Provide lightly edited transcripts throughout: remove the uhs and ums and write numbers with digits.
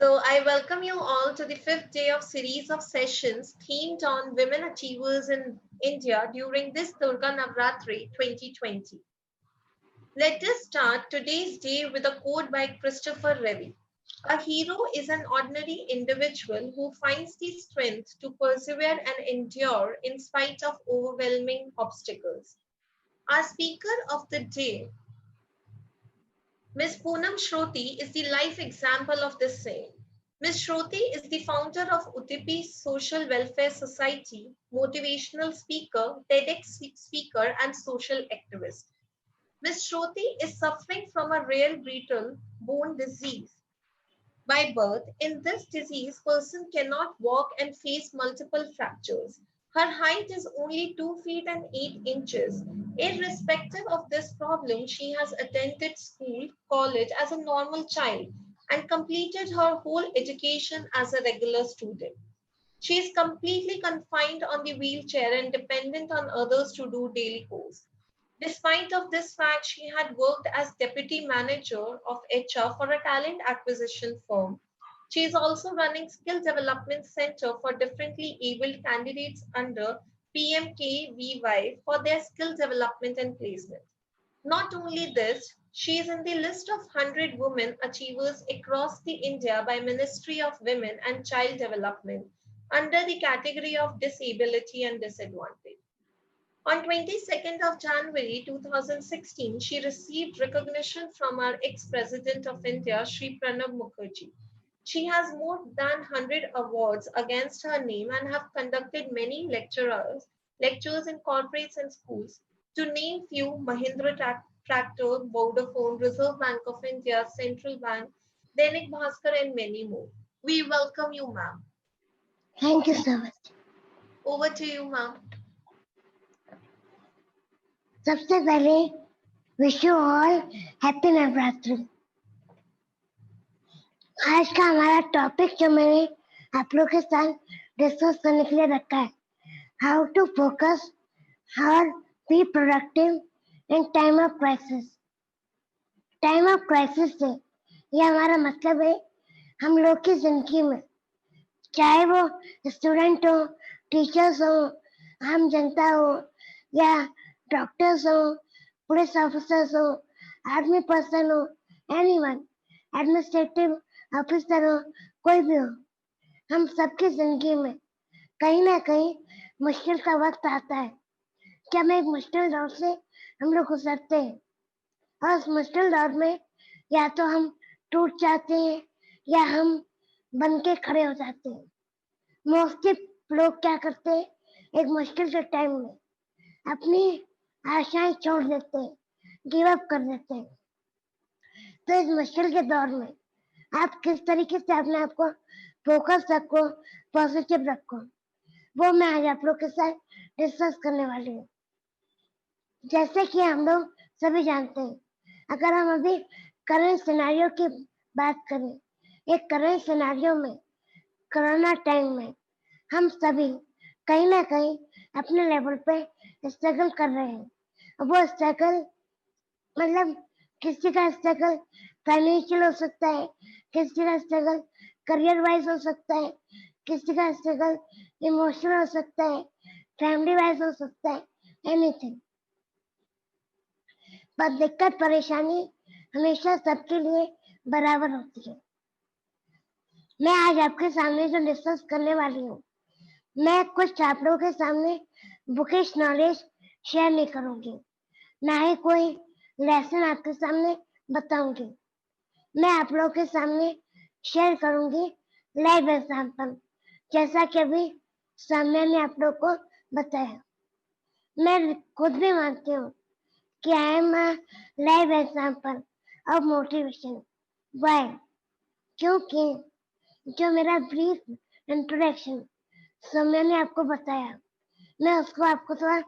So I welcome you all to the fifth day of series of sessions themed on women achievers in India during this Durga Navratri 2020. Let us start today's day with a quote by Christopher Reeve. A hero is an ordinary individual who finds the strength to persevere and endure in spite of overwhelming obstacles. Our speaker of the day, Ms. Poonam Shruti, is the life example of this saying. Ms. Shruti is the founder of Udipi Social Welfare Society, motivational speaker, TEDx speaker, and social activist. Ms. Shruti is suffering from a rare brittle bone disease. By birth, in this disease, person cannot walk and face multiple fractures. Her height is only 2 feet and 8 inches. Irrespective of this problem, she has attended school, college as a normal child and completed her whole education as a regular student. She is completely confined on the wheelchair and dependent on others to do daily chores. Despite of this fact, she had worked as deputy manager of HR for a talent acquisition firm. She is also running skill development center for differently abled candidates under PMKVY for their skill development and placement. Not only this, she is in the list of 100 women achievers across the India by Ministry of Women and Child Development under the category of disability and disadvantage. On 22nd of January 2016, she received recognition from our ex-president of India, Sri Pranab Mukherjee. She has more than 100 awards against her name and have conducted many lectures in corporates and schools. To name few, Mahindra Tractor, Vodafone, Reserve Bank of India, Central Bank, Dainik Bhaskar, and many more. We welcome you, ma'am. Thank you so much. Over to you, ma'am. सबसे पहले wish you all happy Navratri. आज का हमारा topic जो मैंने आप लोग के साथ डिस्कस करने के लिए रखा है, हाउ टू फोकस और be productive in time of crisis. Time of crisis से ये हमारा मतलब है हम लोग की जिंदगी में, चाहे वो स्टूडेंट हो, टीचर्स हो, आम जनता हो या डॉक्टर्स हो, पुलिस ऑफिसर्स हो, आर्मी पर्सन हो, एनीवन, एडमिनिस्ट्रेटिव ऑफिसर हो, कोई भी हो, हम सबकी जिंदगी में कहीं ना कहीं मुश्किल का वक्त आता है कि हम एक मुश्किल दौर से हम लोग गुजरते हैं और उस मुश्किल दौर में या तो हम टूट जाते हैं या हम बन के खड़े हो जाते हैं। मोस्टली लोग क्या करते हैं, एक मुश्किल के टाइम में अपनी आशाएं छोड़ देते हैं, गिव अप कर देते हैं। तो इस मुश्किल के दौर में आप किस तरीके से अपने आप को फोकस रखो, पॉजिटिव रखो, वो मैं आज आप लोग के साथ डिस्कस करने वाली हूँ। जैसे कि हम लोग सभी जानते हैं, अगर हम अभी करंट सिनेरियो की बात करें, एक करंट सिनेरियो में कोरोना टाइम में हम सभी कहीं ना कहीं अपने लेवल पे स्ट्रगल कर रहे हैं। वो स्ट्रगल मतलब किसी का स्ट्रगल फाइनेंशियल हो सकता है, किसी का स्ट्रगल करियर वाइज हो सकता है, किसी का स्ट्रगल इमोशनल हो सकता है, फैमिली वाइज हो सकता है, एनीथिंग। पर दिक्कत परेशानी हमेशा सबके लिए बराबर होती है। मैं आज आपके सामने जो डिस्कस करने वाली हूँ, मैं कुछ आप लोगों के सामने बुकिश नॉलेज शेयर नहीं करूंगी, ना ही कोई लेसन आपके सामने बताऊंगी। मैं आप लोगों के सामने शेयर करूंगी लाइव एग्जाम्पल, जैसा कि अभी सामने ने आप लोग को बताया। मैं खुद भी मानती हूँ कि I am a live example of motivation. Why? क्योंकि जो मेरा ब्रीफ इंट्रोडक्शन समय ने आपको बताया, मैं उसको आपको थोड़ा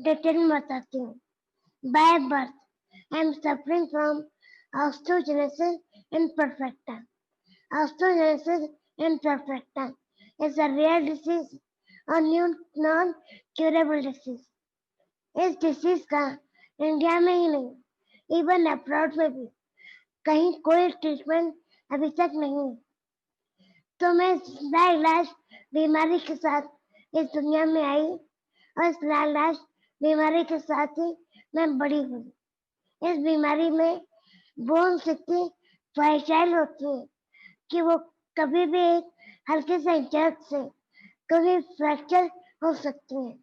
डिटेल में बताती हूँ। By birth I am suffering from osteogenesis imperfecta. Osteogenesis imperfecta is a rare disease और नॉन क्यूरेबल डिसीज। इस डिसीज का इंडिया में ही नहीं, इवन अब्रॉड में भी कहीं कोई ट्रीटमेंट अभी तक नहीं है। तो मैं लाइलाज बीमारी के साथ इस दुनिया में आई और इस लाइलाज बीमारी के साथ ही मैं बड़ी हुई। इस बीमारी में बोन्स इतनी फ्राइजाइल होती है कि वो कभी भी एक हल्के से जर्क से कभी फ्रैक्चर हो सकती है।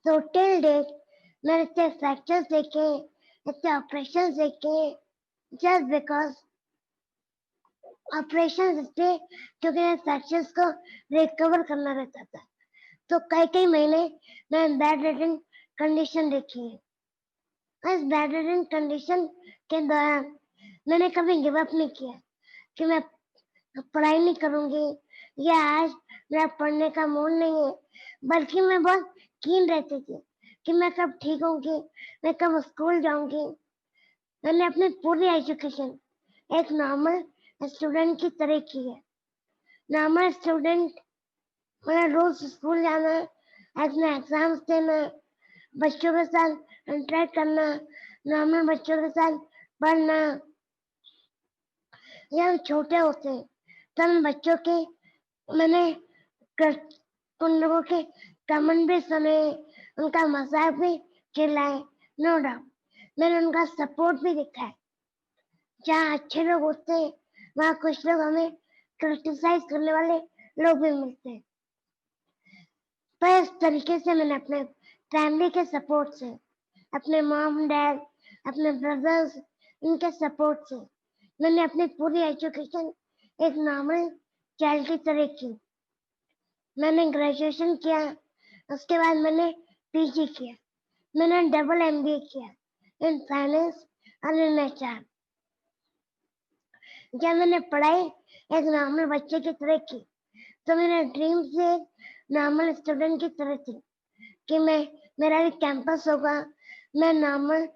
तो टिल डेट मैंने इतने फ्रैक्चर्स देखे, इतने ऑपरेशन देखे, जस्ट बिकॉज ऑपरेशन इसलिए क्योंकि मैं फ्रैक्चर्स को रिकवर करना रहता था। तो कई महीने मैं बेड रिडन कंडीशन देखी है। इस बेड रिडन कंडीशन के दौरान मैंने कभी गिव अप नहीं किया कि मैं पढ़ाई नहीं करूंगी या आज मेरा पढ़ने का मूड नहीं है, बल्कि मैं बहुत कीन रहती थी कि मैं कब ठीक होंगी, मैं कब स्कूल जाऊंगी। मैंने अपनी पूरी एजुकेशन एक नॉर्मल स्टूडेंट की तरह की है। नॉर्मल स्टूडेंट मेरा रोज स्कूल जाना, अपने एग्जाम्स देना, बच्चों के साथ इंटरेक्ट करना, नॉर्मल बच्चों के साथ पढ़ना। जब हम छोटे होते हैं तब बच्चों के मैंने उन लोगों के कमेंट भी सुने, उनका मजाक भी चिल्लाए, नो डाउट मैंने उनका सपोर्ट भी देखा है। जहाँ अच्छे लोग होते हैं वहाँ कुछ लोग हमें क्रिटिसाइज करने वाले लोग भी मिलते हैं। पर इस तरीके से मैंने अपने फैमिली के सपोर्ट से, अपने मॉम डैड, अपने ब्रदर्स, इनके सपोर्ट से मैंने अपनी पूरी एजुकेशन एक नॉर्मल चाइल्ड की तरह की। मैंने ग्रेजुएशन किया, उसके बाद मैंने पीजी किया, मैंने डबल एमबीए किया इन फाइनेंस और इन एचआर। जब मैंने पढ़ाई एक नॉर्मल बच्चे की तरह की तो मेरे ड्रीम से एक नॉर्मल स्टूडेंट की तरह थी कि मेरा भी कैंपस होगा, मैं नॉर्मल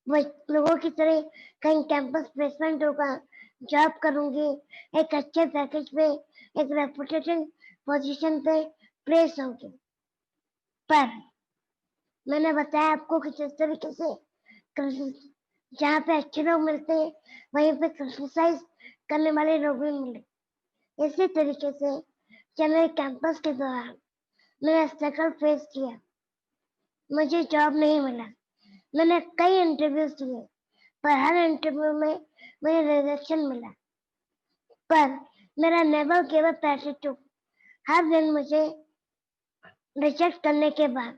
लोगों की तरह कहीं कैंपस प्लेसमेंट होगा, जॉब करूंगी, एक अच्छे पैकेज पे, एक रेपुटेशन पोजीशन पे प्लेस होंगी। पर मैंने बताया आपको कि जिस तरीके से जहाँ पे अच्छे लोग मिलते हैं वहीं पे क्रिटिसाइज करने वाले लोग भी मिले। इसी तरीके से जब मेरे कैंपस के दौरान मैंने स्ट्रगल फेस किया, मुझे जॉब नहीं मिला। मैंने कई इंटरव्यूज दिए पर हर इंटरव्यू में मुझे रिजेक्शन मिला। पर मेरा नेवर गिव अप एटीट्यूड हर दिन मुझे रिजेक्ट करने के बाद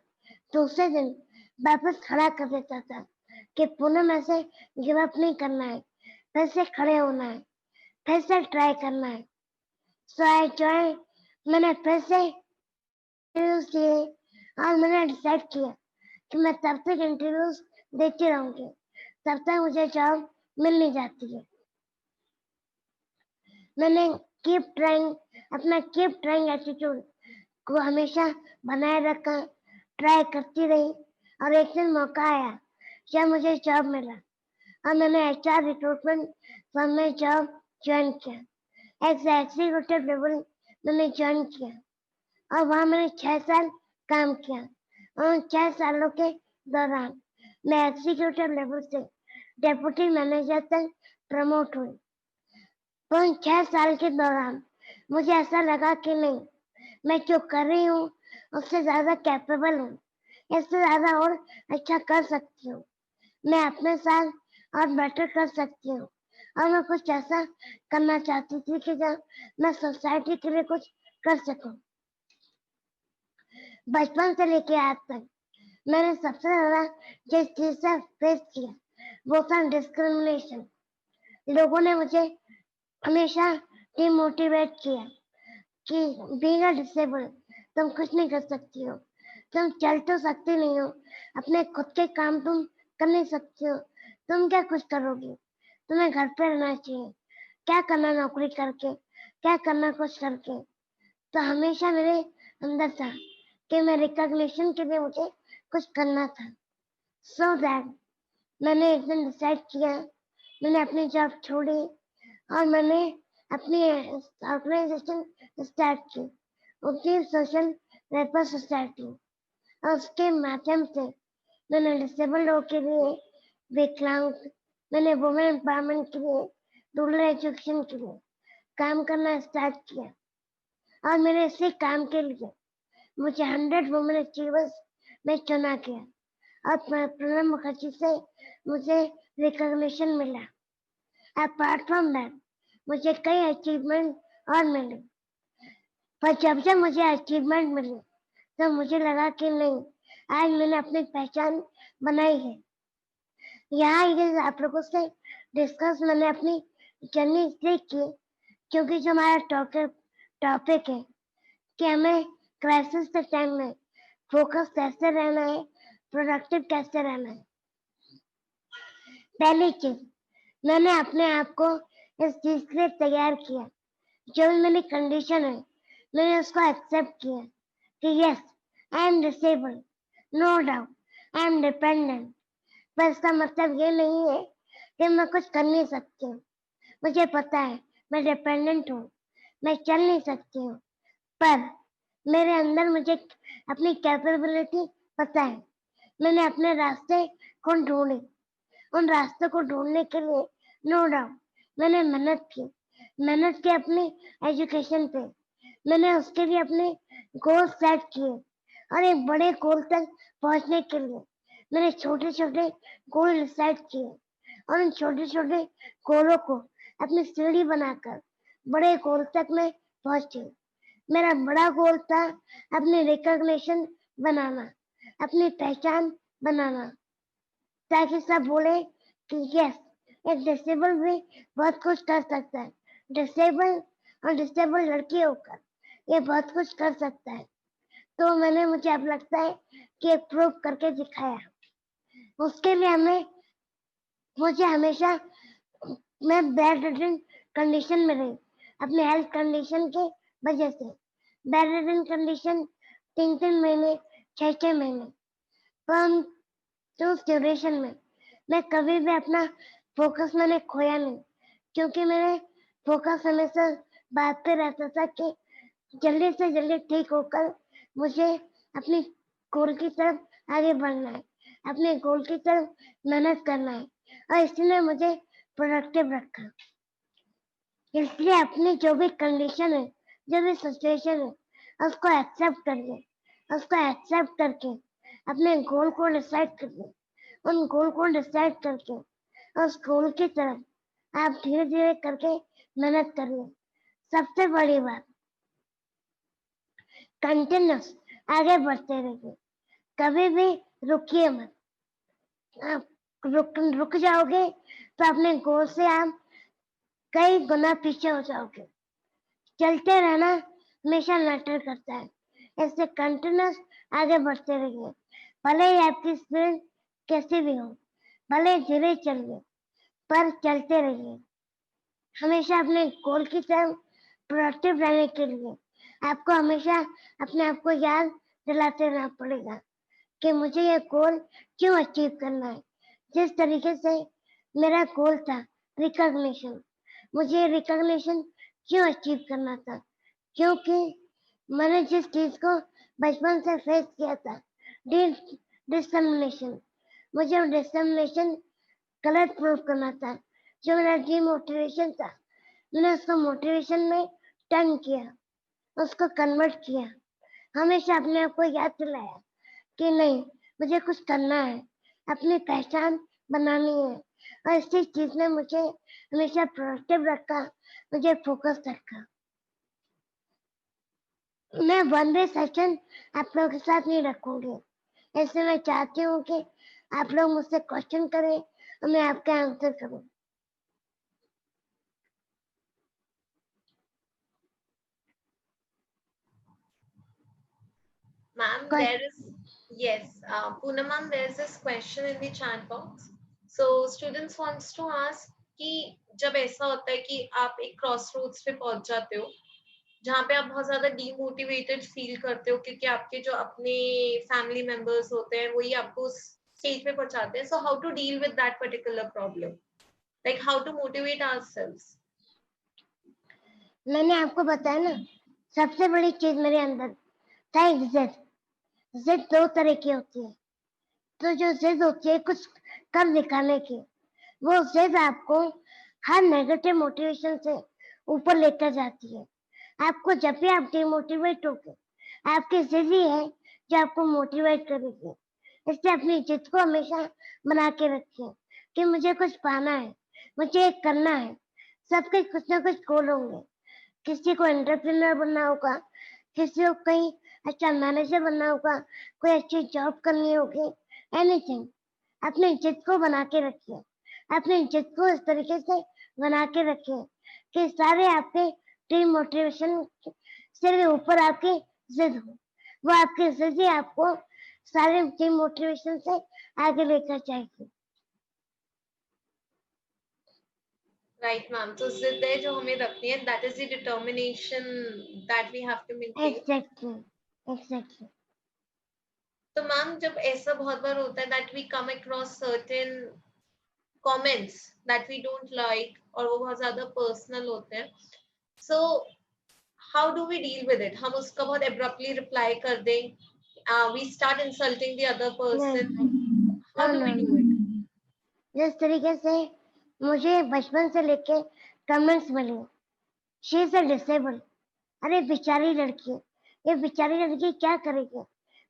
दूसरे दिन वापस खड़ा कर देता था कि पुनः ऐसे गिव अप नहीं करना है, फिर से खड़े होना है, फिर से ट्राई करना है। सो आई जॉइन। मैंने फिर से इंटरव्यूज दिए और मैंने डिसाइड किया कि मैं तब तक इंटरव्यूज देती रहूंगी तब तक मुझे जॉब मिल नहीं जाती है। मैंने अपना कीप ट्राइंग एटीट्यूड को हमेशा बनाए रखा, ट्राई करती रही और एक दिन मौका आया जब मुझे जॉब मिला और मैंने एचआर रिक्रूटमेंट फर्म में जॉब ज्वाइन किया। एग्जीक्यूटिव लेवल मैंने ज्वाइन किया और वहाँ मैंने 6 साल काम किया और उन 6 सालों के दौरान मैं एग्जीक्यूटिव लेवल से डेप्यूटी मैनेजर तक प्रमोट हुई। तो उन 6 साल के दौरान मुझे ऐसा लगा कि नहीं, मैं जो कर रही हूँ उससे ज्यादा कैपेबल हूँ, इससे ज्यादा और अच्छा कर सकती हूँ, मैं अपने साथ और बेटर कर सकती हूँ। और मैं कुछ ऐसा करना चाहती थी कि जब मैं सोसाइटी के लिए कुछ कर सकूं। बचपन से लेके आज तक मैंने सबसे ज्यादा जिस चीज से फेस किया वो था डिस्क्रिमिनेशन। लोगों ने मुझे हमेशा डिमोटिवेट किया कि बीइंग अ डिसेबल तुम कुछ नहीं कर सकती हो, तुम चल तो सकती नहीं हो, अपने खुद के काम तुम कर नहीं सकती हो, तुम क्या कुछ करोगी, तुम्हें घर पे रहना चाहिए, क्या करना नौकरी करके, क्या करना कुछ करके। तो हमेशा मेरे अंदर था कि मैं रिकॉग्निशन के लिए मुझे कुछ करना था। सो दैट मैंने एक दिन डिसाइड किया, मैंने अपनी जॉब छोड़ी और मैंने अपनी ऑर्गेनाइजेशन स्टार्ट की, उसकी सोशल वेलफेयर सोसाइटी। और उसके माध्यम से मैंने डिसेबल लोगों के लिए, विकलांग, मैंने वुमेन एम्पावरमेंट के लिए, रूरल एजुकेशन के लिए काम करना स्टार्ट किया और मैंने इसी काम के लिए मुझे 100 वुमेन अचीवर्स में चुना गया और प्रणब मुखर्जी से मुझे रिकॉग्निशन मिला। अपार्ट फ्रॉम दैट मुझे कई अचीवमेंट और मिले, पर जब जब मुझे अचीवमेंट मिली तो मुझे लगा कि नहीं, आज मैंने अपनी पहचान बनाई है। यहाँ ये आप लोगों से डिस्कस मैंने अपनी जर्नी इसलिए की क्योंकि जो हमारा टॉपिक है कि हमें क्राइसिस के टाइम में फोकस कैसे रहना है, प्रोडक्टिव कैसे रहना है। पहली चीज, मैंने अपने आप को इस चीज के लिए तैयार किया, जो भी मेरी कंडीशन है मैंने उसको एक्सेप्ट किया कि yes, I am disabled, no doubt, I am dependent. पर इसका मतलब ये नहीं है कि मैं कुछ कर नहीं सकती हूँ। मुझे पता है मैं डिपेंडेंट हूँ, मैं चल नहीं सकती हूँ, पर मेरे अंदर मुझे अपनी कैपेबिलिटी पता है। मैंने अपने रास्ते को ढूंढे, उन रास्तों को ढूंढने के लिए नो डाउट मैंने मेहनत की अपनी एजुकेशन पे। मैंने उसके लिए अपने गोल सेट किए और एक बड़े गोल तक पहुंचने के लिए मैंने छोटे छोटे गोल डिसाइड किए और उन छोटे छोटे गोलों को अपनी सीढ़ी बनाकर बड़े गोल तक मैं पहुंची। मेरा बड़ा गोल था अपनी रिकॉग्निशन बनाना, अपनी पहचान बनाना, ताकि सब बोले कि यस, एक डिसेबल भी बहुत कुछ कर सकता है, डिसेबल और डिसेबल लड़की होकर ये बहुत कुछ कर सकता है। तो मुझे अब लगता है कि एक प्रूव करके दिखाया। उसके लिए मुझे हमेशा मैं बेड रिडन कंडीशन में रही अपने हेल्थ कंडीशन के वजह से। बेड रिडन कंडीशन 3 महीने 6 महीने, पर तो उस ड्यूरेशन में मैं कभी भी अपना फोकस मैंने खोया नहीं, क्योंकि मैंने फोकस हमेशा बात पे रहता था कि जल्दी से जल्दी ठीक होकर मुझे अपनी गोल की तरफ आगे बढ़ना है, अपने गोल की तरफ मेहनत करना है, और इसलिए मुझे प्रोडक्टिव रखा। इसलिए अपनी जो भी कंडीशन है, जो भी सिचुएशन है, उसको एक्सेप्ट करके अपने गोल को डिसाइड करके उन गोल को डिसाइड करके उस गोल की तरफ आप धीरे धीरे करके मेहनत करिए। सबसे बड़ी बात, कंटिन्यूस आगे बढ़ते रहिए, कभी भी रुकिए मत। आप रुक जाओगे तो अपने गोल से आप कई गुना पीछे हो जाओगे। चलते रहना हमेशा मैटर करता है, इससे कंटिन्यूस आगे बढ़ते रहिए। भले ही आपकी स्पीड कैसी भी हो, भले धीरे चलिए, पर चलते रहिए। हमेशा अपने गोल की तरफ प्रोडक्टिव रहने के लिए आपको हमेशा अपने आप को याद दिलाते रहना पड़ेगा कि मुझे ये गोल क्यों अचीव करना है। जिस तरीके से मेरा गोल था रिकॉग्निशन, मुझे रिकॉग्निशन क्यों अचीव करना था, क्योंकि मैंने जिस चीज को बचपन से फेस किया था, डिस्क्रिमिनेशन, मुझे डिस्क्रिमिनेशन गलत प्रूव करना था। जो मेरा डीमोटिवेशन था, मैंने उसको मोटिवेशन में टर्न किया, उसको कन्वर्ट किया। हमेशा अपने आप को याद दिलाया कि नहीं, मुझे कुछ करना है, अपनी पहचान बनानी है, और इसी चीज ने मुझे हमेशा प्रोडक्टिव रखा, मुझे फोकस रखा। मैं वन डे सेशन आप लोगों के साथ नहीं रखूंगी, इसलिए मैं चाहती हूँ कि आप लोग मुझसे क्वेश्चन करें और मैं आपका आंसर करूँ। Ma'am, there is, yes, Poonam ma'am, there is this question in the chat box. So students wants to ask कि जब ऐसा होता है कि आप एक क्रॉस रोड्स पे पहुंच जाते हो जहाँ पे आप बहुत ज्यादा डीमोटिवेटेड फील करते हो क्योंकि आपके जो अपने फैमिली मेंबर्स होते हैं वही आपको उस स्टेज पे पहुंचाते हैं, so how to deal with that particular problem, like how to motivate ourselves? मैंने आपको बताया ना, सबसे बड़ी चीज मेरे अंदर था एक जिद। जिद 2 तरह की होती है। तो जो जिद होती है कुछ कर दिखाने की, वो जिद आपको हर नेगेटिव मोटिवेशन से ऊपर लेकर जाती है। आपको जब भी आप डिमोटिवेट होगे, आपकी जिद ही है जो आपको मोटिवेट करेगी। इसलिए अपनी जिद को हमेशा बना के रखिए कि मुझे कुछ पाना है, मुझे एक करना है। सबके कुछ ना कुछ गोल होंगे। किसी को एंटरप्रेन्योर बनना होगा, किसी को कहीं अच्छा मैनेजर बनना होगा, कोई अच्छी जॉब करनी होगी, एनीथिंग। अपनी जिद को बना के रखिए, अपनी जिद को इस तरीके से बना के रखिए कि सारे आपके डिमोटिवेशन से ऊपर आपकी जिद हो। वो आपकी जिद ही आपको सारे डिमोटिवेशन से आगे लेकर जाएगी। राइट मैम, तो जिद है जो हमें रखनी है, that is the determination that we have to maintain. Exactly, exactly. तो मैम जब ऐसा बहुत बार होता है that we come across certain comments that we don't like और वो बहुत ज्यादा पर्सनल होते हैं, so how do we deal with it? हम उसका बहुत एब्रप्टली रिप्लाई कर दें, we start insulting the other person, no how do know we do know, it? जिस तरीके से मुझे बचपन से लेके कमेंट्स मिले, शी इज अ डिसेबल। अरे बेचारी लड़की, ये बेचारी लड़की क्या करेगी?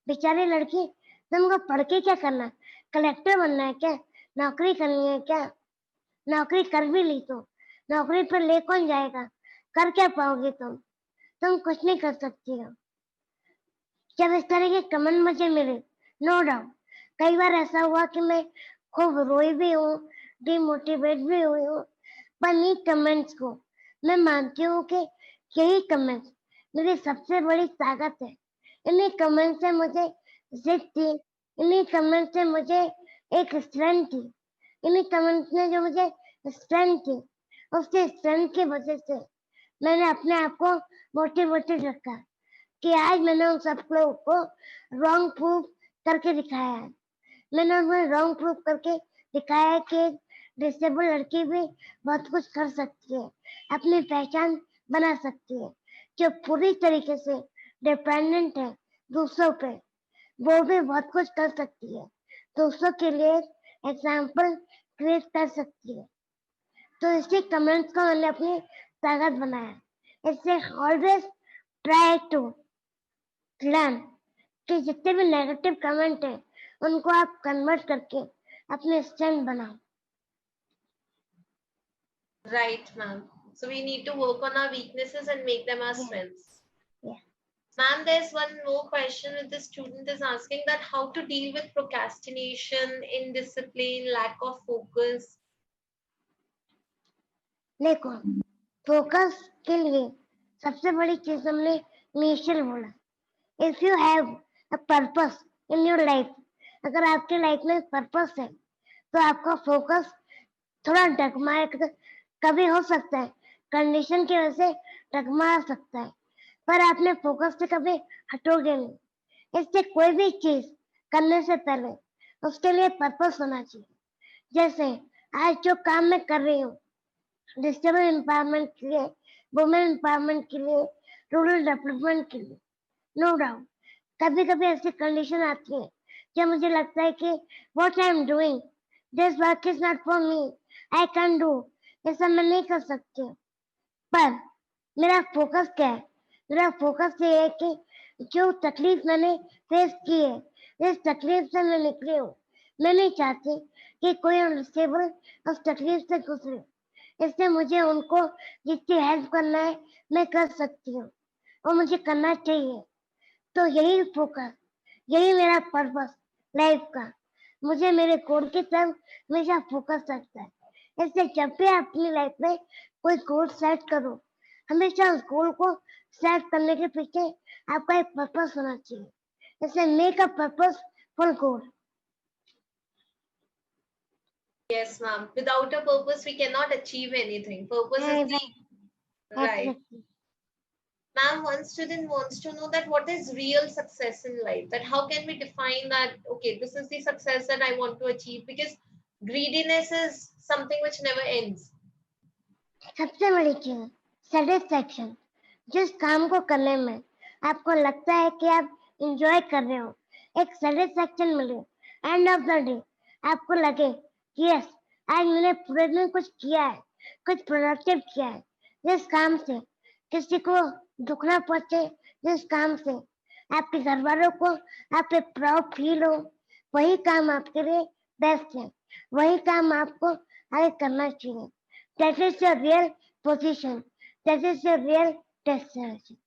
बेचारी लड़की, तुमको पढ़ के क्या करना है? कलेक्टर बनना है क्या? नौकरी करनी है क्या? नौकरी कर भी ली तो नौकरी पर ले कौन जाएगा? कर क्या पाओगे तुम कुछ नहीं कर सकती हो। जब इस तरह के कमेंट मुझे मिले, नो डाउट कई बार ऐसा हुआ कि मैं खूब रोई भी हूँ, डिमोटिवेट भी हुई हूँ। पर इन कमेंट्स को मैं मानती हूँ कि यही कमेंट्स मेरी सबसे बड़ी ताकत है। इन्हीं कमेंट से मुझे जिद थी, इन्हीं कमेंट से मुझे एक स्ट्रेंथ थी, इन्हीं कमेंट्स ने जो मुझे स्ट्रेंथ थी, उसके स्ट्रेंथ की वजह से मैंने अपने आप को मोटिवेटेड रखा कि आज मैंने उन सब लोगों को रॉन्ग प्रूफ करके दिखाया है। मैंने उन्हें रॉन्ग प्रूफ करके दिखाया है कि डिसेबल लड़की भी बहुत कुछ कर सकती है, अपनी पहचान बना सकती है। जो पूरी तरीके से डिपेंडेंट है दूसरों पे, वो भी बहुत कुछ कर सकती है, दूसरों के लिए एग्जाम्पल क्रिएट कर सकती है। तो इसी कमेंट्स को मैंने अपनी ताकत बनाया। इससे ऑलवेज ट्राई टू लर्न कि जितने भी नेगेटिव कमेंट है उनको आप कन्वर्ट करके अपने स्ट्रेंथ बनाओ। Right, ma'am. So we need to work on our weaknesses and make them our Yeah, strengths. yeah. Ma'am, there's one more question that the student is asking, that how to deal with procrastination, indiscipline, lack of focus. देखो, focus के लिए सबसे बड़ी चीज हमने initial बोला, if you have a purpose in your life, अगर आपके लाइफ में पर्पस है तो आपका फोकस थोड़ा डगमगा कभी हो सकता है, कंडीशन की वजह से डगमगा सकता है, पर आपने फोकस से कभी हटोगे नहीं। इससे कोई भी चीज करने से पहले उसके लिए पर्पस होना चाहिए। जैसे आज जो काम मैं कर रही हूँ, डिजिटल एम्पावरमेंट के लिए, वुमेन एम्पावरमेंट के लिए, रूरल डेवलपमेंट के लिए, नो डाउट कभी कभी ऐसी कंडीशन आती है जब मुझे लगता है कि what I am doing, this work is not for me, I can do, ऐसा मैं नहीं कर सकती हूँ। पर मेरा फोकस क्या है? मेरा फोकस ये है कि जो तकलीफ मैंने फेस की है, इस तकलीफ से मैं निकली हूँ। मैं नहीं चाहती कि कोई अनस्टेबल उस तकलीफ से गुजरे, इसलिए मुझे उनको जितनी हेल्प करना है मैं कर सकती हूँ और मुझे करना चाहिए। तो यही फोकस, यही मेरा पर्पस लाइफ का, मुझे मेरे गोल की तरफ हमेशा फोकस रखता है। इसलिए जब भी आप अपनी लाइफ में कोई गोल सेट करो, हमेशा उस गोल को सेट करने के पीछे आपका एक पर्पस होना चाहिए। इसलिए make a purposeful goal. Yes, ma'am. Without a purpose, we cannot achieve anything. Purpose is the right. Exactly. Ma'am, one student wants to know that what is real success in life? That how can we define that, okay, this is the success that I want to achieve? Because greediness is something which never ends. सबसे बड़ी चीज satisfaction. जिस काम को करने में आपको लगता है कि आप इंजॉय कर रहे हो, एक सेटिस्फेक्शन मिले, एंड ऑफ द डे आपको लगे कि यस आज मैंने पूरे दिन कुछ किया है, कुछ प्रोडक्टिव किया है, जिस काम से किसी को दुख ना पहुंचे, जिस काम से आपके घर वालों को आप पे प्राउड फील हो, वही काम आपके लिए बेस्ट है, वही काम आपको आगे करना चाहिए. That is your real position. That is your real destination.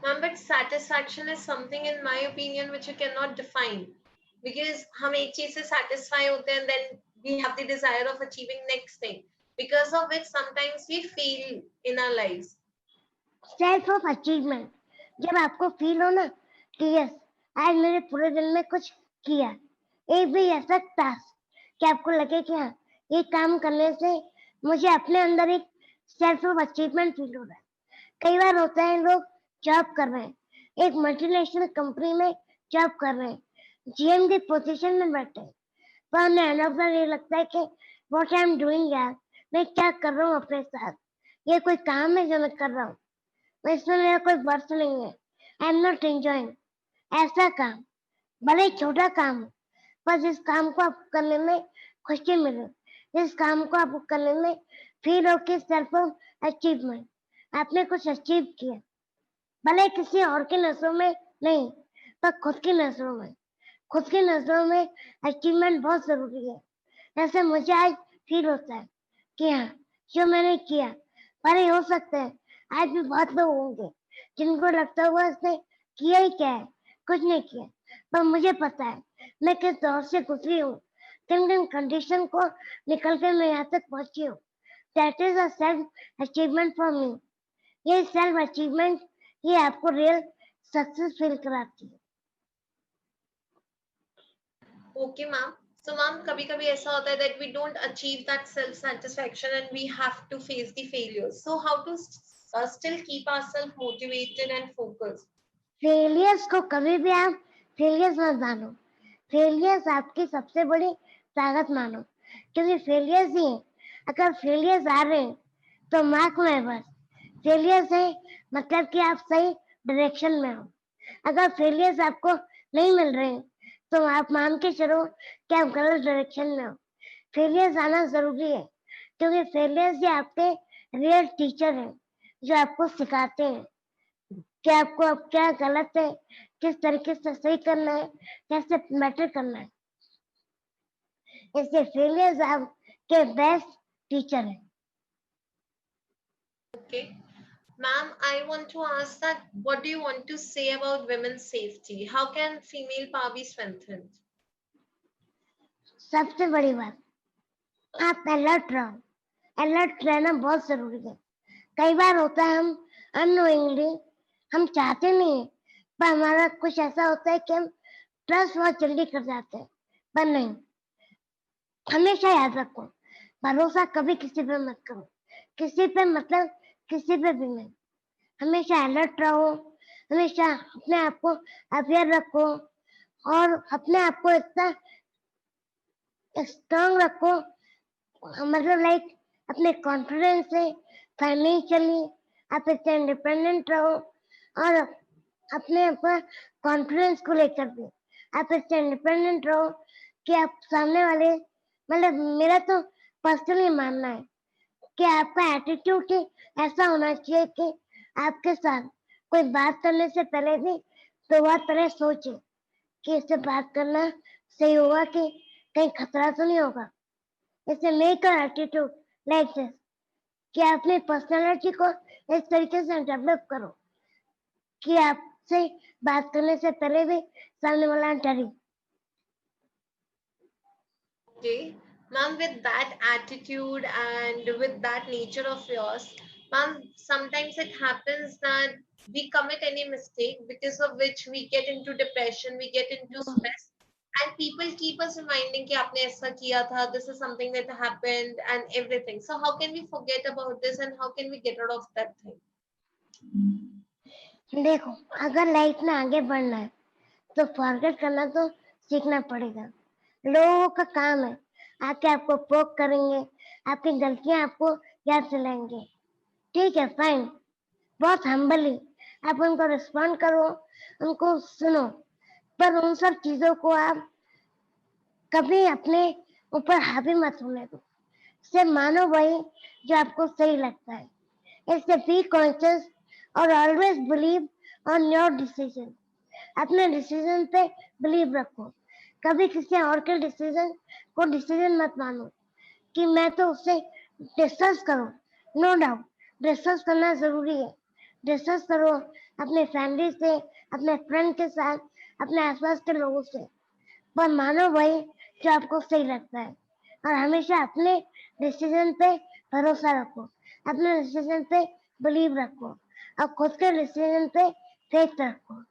Ma'am, but satisfaction is something, in my opinion, which you cannot define, because हम एक चीज से satisfy होते हैं, then we have the desire of achieving next thing, because of which sometimes we fail in our lives. Self of achievement. जब आपको feel हो ना कि यस आज मैंने पूरे दिन में कुछ किया, एक भी ऐसा टास्क कि आपको लगे कि हाँ ये काम करने से मुझे अपने अंदर एक सेल्फ ऑफ अचीवमेंट फील हो रहा है. कई बार होता है लोग जॉब कर रहे हैं, एक मल्टीनेशनल कंपनी में जॉब कर रहे हैं, जीएमडी पोजीशन में बैठे हैं, पर उन्हें एंड ऑफ द डे लगता है कि व्हाट आई एम डूइंग यार, मैं क्या कर रहा हूँ अपने साथ, ये कोई काम है जो मैं कर रहा हूँ, इसमें मेरा कोई वर्थ नहीं है, आई एम नॉट एंजॉइंग. ऐसा काम भले ही छोटा काम हो, पर जिस काम को आपको करने में खुशी मिले, जिस काम को आपको करने में फील हो कि सेल्फ ऑफ अचीवमेंट, आपने कुछ अचीव किया, भले ही किसी और की नजरों में नहीं, पर खुद की नजरों में. खुद की नजरों में अचीवमेंट बहुत जरूरी है. जैसे मुझे आज फील होता है कि हाँ जो मैंने किया, भले हो सकता है आज भी बहुत लोग होंगे जिनको लगता होगा उसने किया ही क्या है, कुछ नहीं किया, पर मुझे पता है मैं किस दौर से गुजरी हूँ, किन किन कंडीशन को निकल कर मैं यहाँ तक पहुंची हूँ. That is a self achievement for me. ये सेल्फ अचीवमेंट ये आपको रियल सक्सेस फील कराती है. Okay, ma'am. So, ma'am, कभी कभी ऐसा होता है that we don't achieve that self satisfaction and we have to face the failures. So, how to still keep ourselves motivated and focused? Failures को कभी भी आप फेलियर्स मत मानो, फेलियर्स आपकी सबसे बड़ी ताकत मानो, क्योंकि फेलियर्स ही है. अगर फेलियर्स आ रहे हैं तो मार्क में बस फेलियर्स है, मतलब कि आप सही डायरेक्शन में हो. अगर फेलियर्स आपको नहीं मिल रहे हैं तो आप मान के चलो कि आप गलत डायरेक्शन में हो. फेलियर्स आना जरूरी है, क्योंकि फेलियर्स ये आपके रियल टीचर हैं जो आपको सिखाते हैं कि आपको अब क्या गलत है, किस तरीके से सही करना है, कैसे मैटर करना है. इसलिए फेलियर्स आपके बेस्ट टीचर है. Okay. Ma'am, I want to ask that what do you want to say about women's safety? How can female power be strengthened? सबसे बड़ी बात, आप अलर्ट रहो. अलर्ट रहना बहुत जरूरी है. कई बार होता है हम अननोइंगली, हम चाहते नहीं है, पर हमारा कुछ ऐसा होता है कि हम ट्रस्ट बहुत जल्दी कर जाते हैं, पर नहीं. हमेशा याद रखो, भरोसा कभी किसी पे मत करो, किसी पे मतलब किसी पे भी नहीं. हमेशा अलर्ट रहो, हमेशा अपने आप को अवेयर रखो और अपने आप को इतना स्ट्रांग रखो, मतलब लाइक अपने कॉन्फिडेंस से, फाइनेंशियली आप इतने इंडिपेंडेंट रहो और अपने ऊपर कॉन्फिडेंस को लेकर भी आप इतने इंडिपेंडेंट रहो कि आप सामने वाले, मतलब मेरा तो पर्सनली मानना है कि आपका एटीट्यूड ऐसा होना चाहिए कि आपके साथ कोई बात करने से पहले भी दो बार पहले सोचे कि इससे बात करना सही होगा कि कहीं खतरा तो नहीं होगा. इससे make your attitude like this कि अपनी पर्सनालिटी को इस तरीके से डेवलप करो कि आपसे बात करने से पहले भी सामने वाला डरे. Okay. Ma'am, with that attitude and with that nature of yours, ma'am, sometimes it happens that we commit any mistake because of which we get into depression, we get into stress, and people keep us reminding कि आपने ऐसा किया था, this is something that happened and everything. So how can we forget about this and how can we get out of that thing? देखो, अगर life में आगे बढ़ना है तो फॉरगेट करना तो सीखना पड़ेगा. लोगों का काम है आके आपको पोक करेंगे, आपकी गलतियां आपको याद दिलाएंगे. ठीक है, फाइन, बहुत हम्बली आप उनको रिस्पॉन्ड करो, उनको सुनो, पर उन सब चीजों को आप कभी अपने ऊपर हावी मत होने दो. सिर्फ मानो वही जो आपको सही लगता है. इससे बी कॉन्शियस और always believe on your decision. अपने डिसीजन पे बिलीव रखो. कभी किसी और के डिसीजन को डिसीजन मत मानो कि मैं तो उससे डिस्कस करो. नो डाउट डिस्कस करना जरूरी है. डिस्कस करो अपने फैमिली से, अपने फ्रेंड के साथ, अपने आसपास के लोगों से, पर मानो वही जो आपको सही लगता है. और हमेशा अपने डिसीजन पे भरोसा रखो, अपने डिसीजन पे बिलीव रखो और खुद के डिसीजन पे फेथ रखो.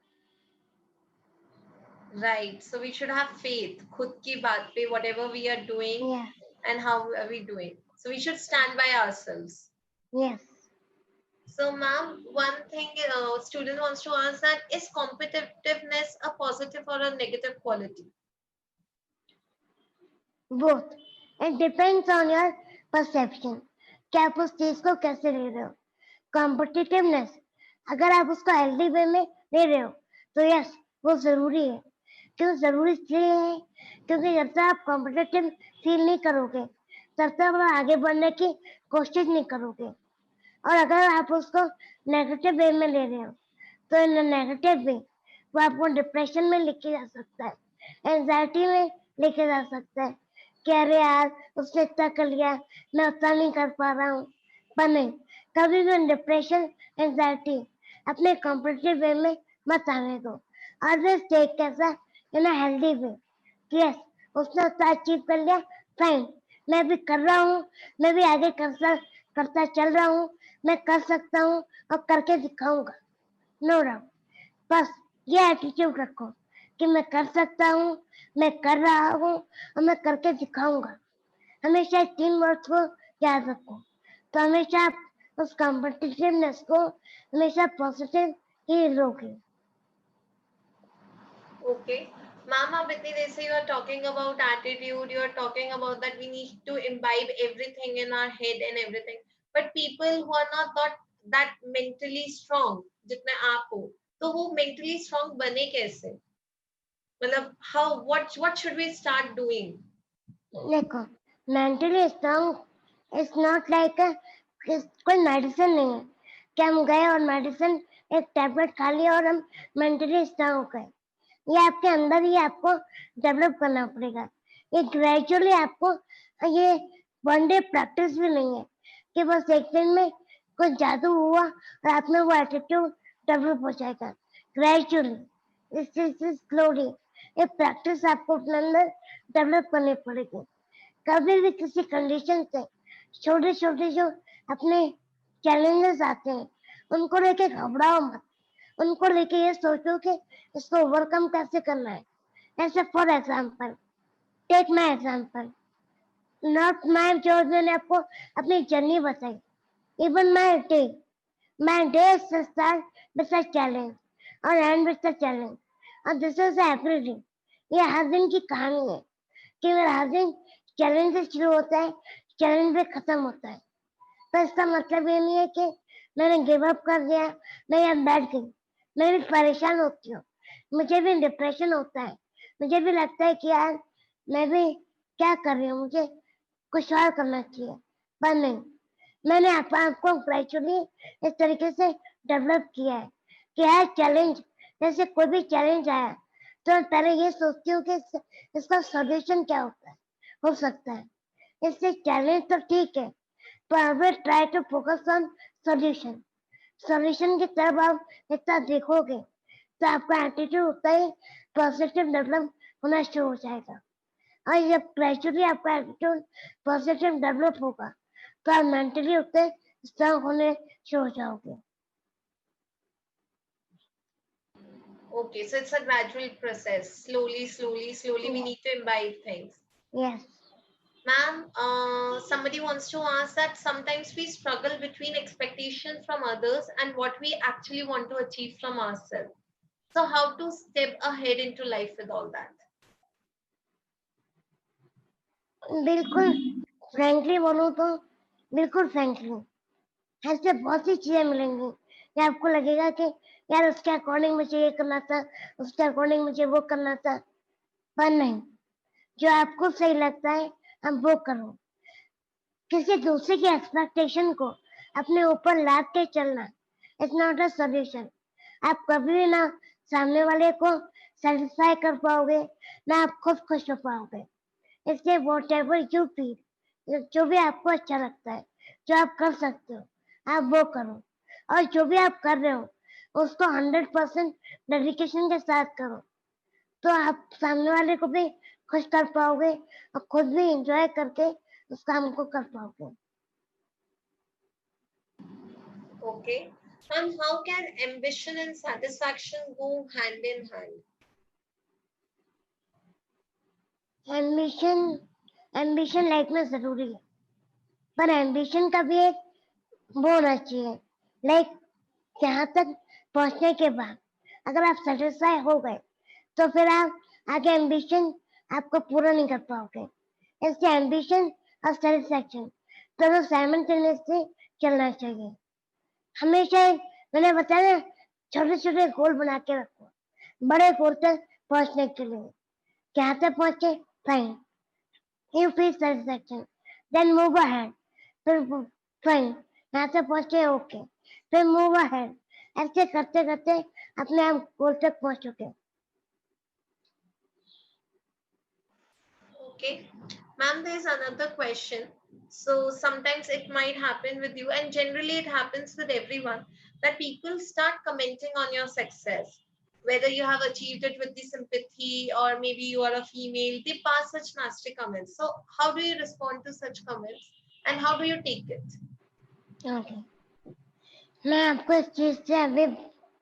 Right. So we should have faith. खुद की बात पे whatever we are doing Yeah. and how are we doing. So we should stand by ourselves. Yes. So, ma'am, one thing student wants to ask that is competitiveness a positive or a negative quality? Both. It depends on your perception. कि आप उस चीज को कैसे ले रहे हो. Competitiveness अगर आप उसको हेल्दी वे में ले रहे हो तो यस वो जरूरी है. क्यों जरूरी इसलिए है क्योंकि जब तक आप कॉम्पिटिटिव फील नहीं करोगे तब तक आप आगे बढ़ने की कोशिश नहीं करोगे. और अगर आप उसको नेगेटिव वे में ले रहे हो तो इन नेगेटिव वे वो आपको डिप्रेशन में लेके जा सकता है, एंजाइटी में लेके जा सकता है कि अरे यार उसने इतना कर लिया मैं उतना नहीं कर पा रहा हूँ. पर नहीं, कभी भी डिप्रेशन एंजाइटी अपने कॉम्पिटिटिव वे में मत आने दो. ऑलवेज टेक कैसा इन अ हेल्दी वे कि यस उसने उतना अचीव कर लिया, फाइन मैं भी कर रहा हूँ, मैं भी आगे करता चल रहा हूँ, मैं कर सकता हूँ और करके दिखाऊंगा. No doubt. बस ये एटीट्यूड रखो कि मैं कर सकता हूँ, मैं कर रहा हूँ और मैं करके दिखाऊंगा. हमेशा 3 वर्ड्स को याद रखो. तो हमेशा आप उस कॉम्पिटिटिवनेस को हमेशा पॉजिटिव ही लोगे. Okay. Ma'am, अब इतनी देर से you are talking about attitude, you are talking about that we need to imbibe everything in our head and everything. But people who are not that mentally strong, जितने आप हो, तो वो mentally strong बने कैसे? मतलब what should we start doing? देखो mentally strong is not like कोई मेडिसिन नहीं है कि हम गए और मेडिसिन एक टैबलेट खा लिया और हम मेंटली स्ट्रांग हो गए. ये आपके अंदर ही आपको डेवलप करना पड़ेगा. ये ग्रेजुअली आपको ये वन डे प्रैक्टिस भी नहीं है कि बस एक दिन में कुछ जादू हुआ और आप में वो एटीट्यूड डेवलप हो जाएगा. ग्रेजुअली स्लोली ये प्रैक्टिस आपको अपने अंदर डेवलप करनी पड़ेगी. कभी भी किसी कंडीशन से छोटे छोटे जो अपने चैलेंजेस आते हैं उनको लेके घबराओ मत. उनको लेके ये सोचो कि इसको ओवरकम कैसे करना है. ऐसे for example take my example, not my जो मैंने आपको अपनी जर्नी बताई. Even my day start with a challenge और एंड विद अ चैलेंज और दिस इज एवरीडे. ये हर दिन की कहानी है कि मेरा हर दिन चैलेंज से शुरू होता है, चैलेंज पे खत्म होता है. तो इसका मतलब ये नहीं है कि मैंने गिव अप कर दिया, मैं यहाँ बैठ गई. मैं भी परेशान होती हूँ, मुझे भी डिप्रेशन होता है, मुझे भी लगता है कि यार मैं भी क्या कर रही हूँ, मुझे कुछ और करना चाहिए. पर नहीं, मैंने आपको ग्रेजुअली इस तरीके से डेवलप किया है कि हर चैलेंज जैसे कोई भी चैलेंज आया तो मैं पहले ये सोचती हूँ कि इसका सॉल्यूशन क्या हो सकता है. इससे चैलेंज तो ठीक है पर हमें try to focus on solution. Solution की तरफ आप इतना देखोगे तो आपका एटीट्यूड उतना ही पॉजिटिव डेवलप होना शुरू हो जाएगा. और जब ग्रेजुअली आपका एटीट्यूड पॉजिटिव डेवलप होगा तो आप मेंटली उतने स्ट्रांग होने शुरू हो जाओगे. Okay, so it's a gradual process. Slowly, we need to imbibe things. Yes. Ma'am, somebody wants to ask that sometimes we struggle between expectations from others and what we actually want to achieve from ourselves. So how to step ahead into life with all that? बिल्कुल frankly बोलूं तो बिल्कुल frankly ऐसे बहुत सी चीजें मिलेंगी कि आपको लगेगा कि यार उसके अकॉर्डिंग मुझे ये करना था, उसके अकॉर्डिंग मुझे वो करना था. पर नहीं, जो आपको सही लगता है आप वो करो. किसी दूसरे की एक्सपेक्टेशन को अपने ऊपर लाद के चलना इट्स नॉट अ सॉल्यूशन। आप कभी भी ना सामने वाले को सेटिस्फाई कर पाओगे, ना आप खुद खुश हो पाओगे। इसलिए वॉट एवर यू फील, जो भी आपको अच्छा लगता है, जो आप कर सकते हो, आप वो करो। और जो भी आप कर रहे हो उसको 100% डेडिकेशन के साथ करो, तो आप सामने वाले को भी खुश कर पाओगे और खुद भी एंजॉय करके उस काम को कर पाओगे। Okay. And how can ambition and satisfaction go hand in hand? Ambition ambition life में जरूरी है, पर एम्बिशन का भी एक वो होना चाहिए, लाइक यहाँ तक पहुंचने के बाद अगर आप सेटिस्फाई हो गए तो फिर आप आगे एम्बिशन आपको पूरा नहीं कर पाओगे। इसलिए एम्बिशन और सेटिस्फैक्शन दोनों साइमल्टेनियसली चलना चाहिए। हमेशा मैंने बताया, छोटे छोटे गोल बना के रखो बड़े गोल तक पहुंचने के लिए। क्या तक पहुंचे, fine, you feel satisfaction, then move ahead, फिर फाइन, यहाँ से पहुंचे, ओके, फिर मूव अहेड। ऐसे करते करते अपने आप गोल तक पहुंचोगे। Okay. Ma'am, there's another question. So sometimes it might happen with you, and generally it happens with everyone, that people start commenting on your success. Whether you have achieved it with the sympathy or maybe you are a female, they pass such nasty comments. So how do you respond to such comments and how do you take it? Okay, मैं आपको इस चीज से अभी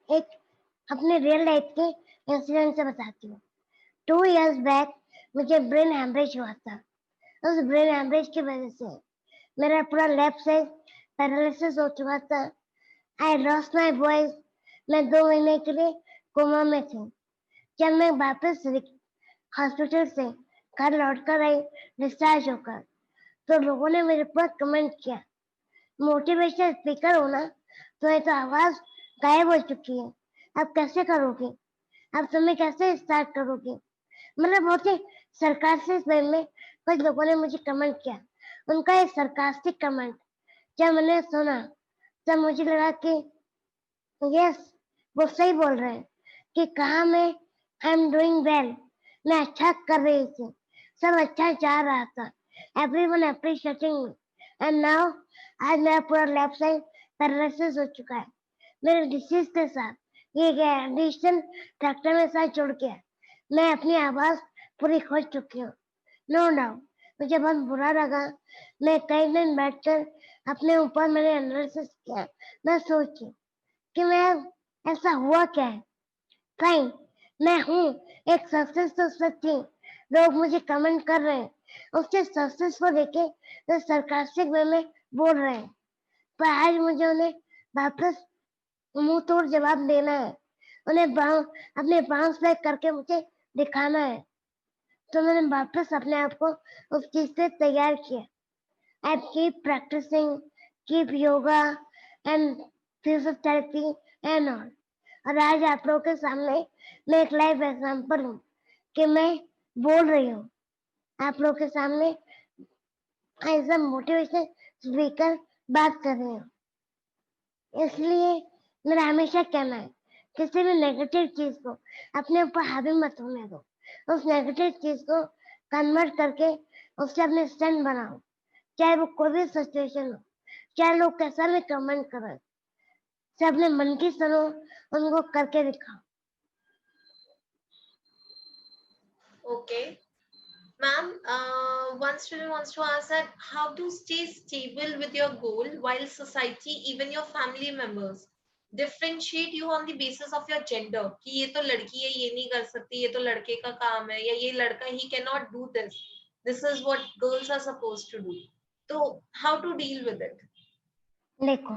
एक अपने real life के incident से बताती हूँ। 2 years बैक मुझे ब्रेन हैमरेज हुआ था। उस ब्रेन हैमरेज की वजह से मेरा पूरा लेफ्ट साइड पैरालिसिस हो चुका था। I lost my voice. मैं 2 महीने के लिए कोमा में थी। जब मैं वापस हॉस्पिटल से घर लौट कर आई डिस्चार्ज होकर, तो लोगों ने मेरे पर कमेंट किया, मोटिवेशनल स्पीकर होना, तो ये तो आवाज गायब हो चुकी है, अब कैसे करोगे, अब तुम्हें कैसे स्टार्ट करोगे। मतलब बहुत ही सरकास्टिक वे में कुछ लोगों ने मुझे कमेंट किया। उनका ये सरकास्टिक कमेंट जब मैंने सुना तब मुझे लगा कि यस, वो सही बोल रहे हैं कि कहा मैं आई एम डूइंग वेल, मैं अच्छा कर रही थी, सब अच्छा जा रहा था, everyone appreciating me, and now आज मेरा पूरा लेफ्ट साइड पैरालिसिस हो चुका है। मेरे डिसीज के साथ ये एडिशनल फैक्टर में साथ जुड़ गया, मैं अपनी आवाज पूरी खो चुकी हूँ। नो डाउट मुझे बहुत बुरा लगा। मैं कई दिन बैठकर अपने ऊपर मैंने एनालिसिस किया। मैं सोची कि मैं ऐसा हुआ क्या है। फाइन, मैं हूँ एक सक्सेस तो सच्ची, लोग मुझे कमेंट कर रहे हैं, उसके सक्सेस को देखे तो सरकास्टिक वे में बोल रहे हैं, पर आज मुझे उन्हें वापस मुंह तोड़ जवाब देना है, उन्हें अपने बाउंस बैक करके मुझे दिखाना है। तो मैंने वापस अपने आप को उस चीज से तैयार किया। I keep practicing, keep yoga and physiotherapy and all. और आज आप लोगों के सामने मैं एक लाइव एग्जाम्पल हूँ कि मैं बोल रही हूँ आप लोगों के सामने एज अ मोटिवेशन स्पीकर बात कर रही हूँ। इसलिए मेरा हमेशा कहना है, किसी भी नेगेटिव चीज को अपने ऊपर हावी मत होने दो। उस नेगेटिव चीज को कन्वर्ट करके उससे अपने स्टैंड बनाओ, चाहे वो कोई भी सिचुएशन हो, चाहे लोग कैसा भी कमेंट करें, से अपने मन की सुनो, उनको करके दिखाओ। Okay. Ma'am, one student wants to ask that how to stay stable with your goal while society, even your family members, differentiate you on the basis of your gender. कि ये तो लड़की है, ये नहीं कर सकती, ये तो लड़के का काम है, या ये लड़का, he cannot do this. This is what girls are supposed to do. So how to deal with it? देखो,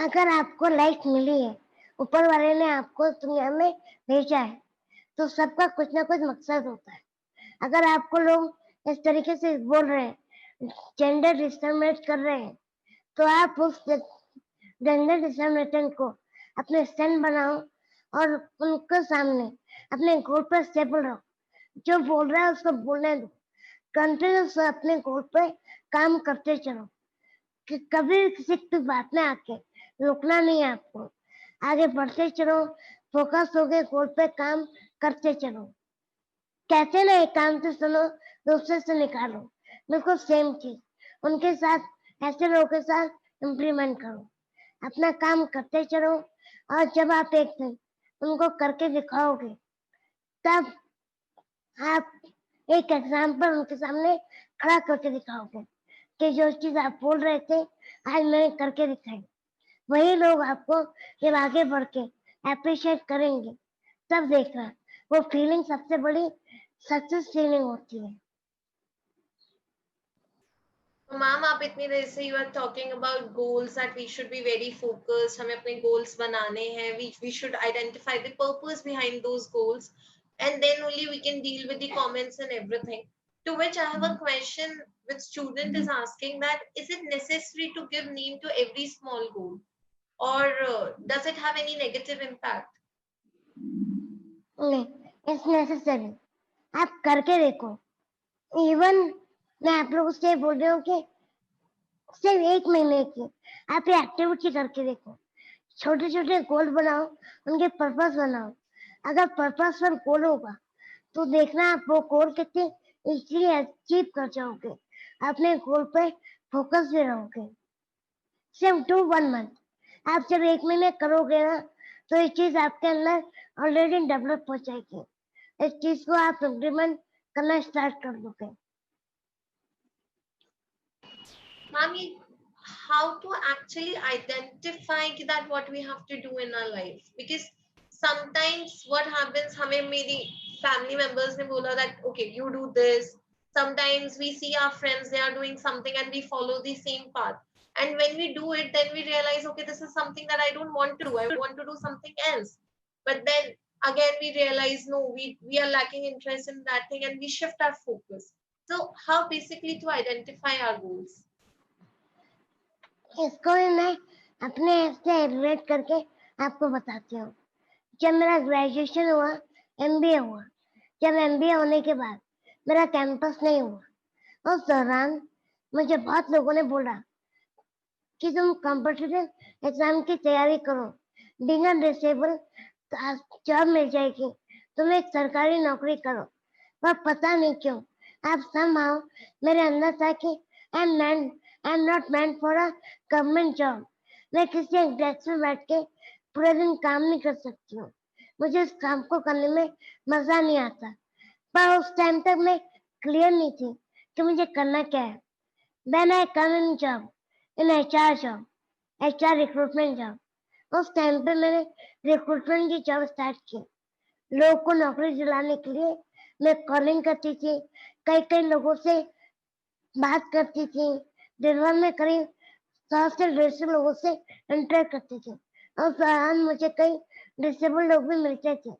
अगर आपको लाइफ मिली है, ऊपर वाले ने आपको दुनिया में भेजा है, तो सबका कुछ ना कुछ मकसद होता है। अगर आपको लोग इस तरीके से बोल रहे हैं, जेंडर डिस्क्रिमिनेट कर रहे हैं, तो आप उस जेंडर डिस्क्रिमिनेशन को अपने स्टैंड बनाओ और उनके सामने अपने गोल पर स्टेबल रहो। जो बोल रहा है उसको बोलने दो, कंटिन्यूस अपने गोल पे काम करते चलो, कि कभी किसी की बात में आके रुकना नहीं है आपको, आगे बढ़ते चलो, फोकस होके गोल पे काम करते चलो। कहते ना एक काम से सुनो दूसरे से निकालो, बिल्कुल सेम चीज उनके साथ, ऐसे लोगों के साथ इम्प्लीमेंट करो, अपना काम करते चलो, और जब आप एक दिन उनको करके दिखाओगे तब आप एक एग्जाम्पल उनके सामने खड़ा करके दिखाओगे कि जो चीज आप बोल रहे थे आज मैंने करके दिखाई। वही लोग आपको जब आगे बढ़ के अप्रिशिएट करेंगे तब देखना वो फीलिंग सबसे बड़ी सक्सेस फीलिंग होती है। मैम आप इतनी देर से you are talking about goals that we should be very focused, हमें अपने गोल्स बनाने हैं, we should identify the purpose behind those goals and then only we can deal with the comments and everything. To which I have a question which student is asking that is it necessary to give name to every small goal or does it have any negative impact? नहीं, it's necessary, आप करके देखो। Even मैं आप लोगों से बोल रही हूँ कि सिर्फ 1 महीने की आप ये एक्टिविटी करके देखो, छोटे छोटे गोल बनाओ, उनके पर्पस बनाओ। अगर पर्पस पर गोल होगा तो देखना आप वो गोल कितनी इजीली अचीव कर जाओगे, अपने गोल पे फोकस भी रहोगे। सिर्फ डू 1 मंथ, आप जब 1 महीने करोगे ना तो ये चीज आपके अंदर ऑलरेडी डेवलप हो जाएगी, इस चीज को आप इम्प्लीमेंट करना स्टार्ट कर दोगे। Mami, how to actually identify that what we have to do in our life? Because sometimes what happens, हमें मेरी family members ने बोला that okay you do this. Sometimes we see our friends, they are doing something and we follow the same path. And when we do it, then we realize okay this is something that I don't want to do. I want to do something else. But then again we realize no, we are lacking interest in that thing and we shift our focus. So how basically to identify our goals? इसको भी मैं अपने से relate करके आपको बताती हूँ। जब मेरा ग्रेजुएशन हुआ, एमबीए हुआ, जब एमबीए होने के बाद मेरा कैंपस नहीं हुआ, उस दौरान मुझे बहुत लोगों ने बोला कि तुम कॉम्पिटिटिव एग्जाम की तैयारी करो, बीइंग अ डिसेबल जॉब मिल जाएगी, तुम एक सरकारी नौकरी करो। पर पता नहीं क्यों आप समहाउ मेरे अंदर था कि I am not meant for a government job. मैं किसी एक डेस्क में बैठ के पूरे दिन काम नहीं कर सकती हूँ, मुझे इस काम को करने में मजा नहीं आता। पर उस टाइम तक मैं क्लियर नहीं थी कि मुझे करना क्या है। Then I come in job, in HR job, HR recruitment job. उस टाइम पे मैंने रिक्रूटमेंट की जॉब स्टार्ट की, लोगों को नौकरी दिलाने के लिए मैं कॉलिंग करती थी, कई कई लोगों से बात करती थी, दिन भर में करीब 100 से 150 लोगों से इंटरेक्ट करती थी। और उस दौरान मुझे कई डिसेबल लोग भी मिलते थे।